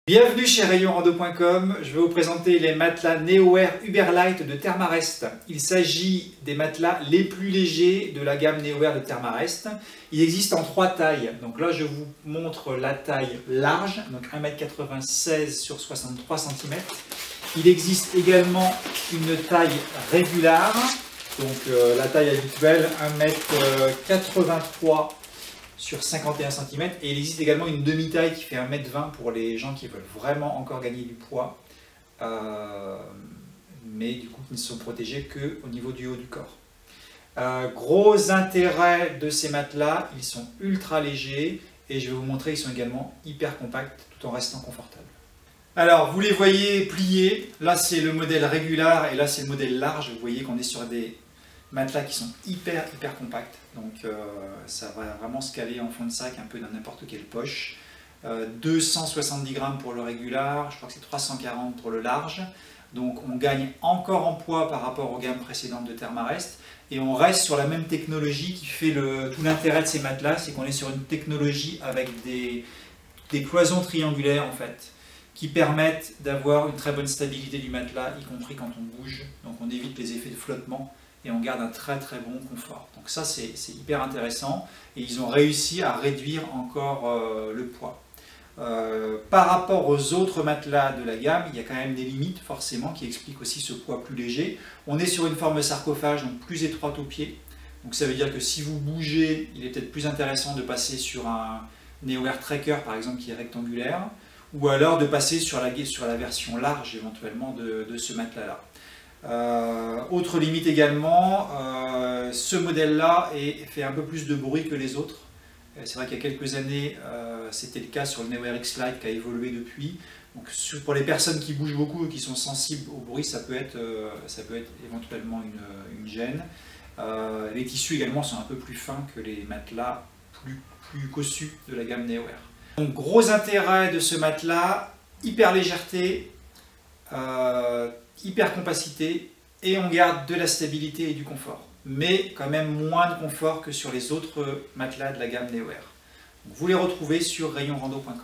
Bienvenue chez rayonrando.com, je vais vous présenter les matelas NeoAir Uberlight de Thermarest. Il s'agit des matelas les plus légers de la gamme NeoAir de Thermarest. Il existe en 3 tailles, donc là je vous montre la taille large, donc 1,96 m sur 63 cm. Il existe également une taille régulière, donc la taille habituelle 1,83 m sur 51 cm, et il existe également une demi-taille qui fait 1,20 m pour les gens qui veulent vraiment encore gagner du poids, mais du coup qui ne sont protégés qu'au niveau du haut du corps. Gros intérêt de ces matelas, ils sont ultra légers et je vais vous montrer qu'ils sont également hyper compacts tout en restant confortables. Alors vous les voyez pliés, là c'est le modèle régulier et là c'est le modèle large. Vous voyez qu'on est sur des matelas qui sont hyper compacts, donc ça va vraiment se caler en fond de sac un peu dans n'importe quelle poche. 270 grammes pour le régulier, je crois que c'est 340 pour le large, donc on gagne encore en poids par rapport aux gammes précédentes de Thermarest et on reste sur la même technologie qui fait tout l'intérêt de ces matelas, c'est qu'on est sur une technologie avec des cloisons triangulaires en fait, qui permettent d'avoir une très bonne stabilité du matelas, y compris quand on bouge, donc on évite les effets de flottement et on garde un très bon confort. Donc ça c'est hyper intéressant et ils ont réussi à réduire encore le poids. Par rapport aux autres matelas de la gamme, il y a quand même des limites forcément qui expliquent aussi ce poids plus léger. On est sur une forme sarcophage, donc plus étroite au pied. Donc ça veut dire que si vous bougez, il est peut-être plus intéressant de passer sur un NeoAir Tracker par exemple qui est rectangulaire, ou alors de passer sur la version large éventuellement de ce matelas-là. Autre limite également, ce modèle-là fait un peu plus de bruit que les autres. C'est vrai qu'il y a quelques années, c'était le cas sur le NeoAir X-Lite qui a évolué depuis. Donc, pour les personnes qui bougent beaucoup et qui sont sensibles au bruit, ça peut être éventuellement une gêne. Les tissus également sont un peu plus fins que les matelas plus cossus de la gamme NeoAir. Donc, gros intérêt de ce matelas, hyper légèreté, hyper compacité, et on garde de la stabilité et du confort, mais quand même moins de confort que sur les autres matelas de la gamme NeoAir. Vous les retrouvez sur rayonrando.com.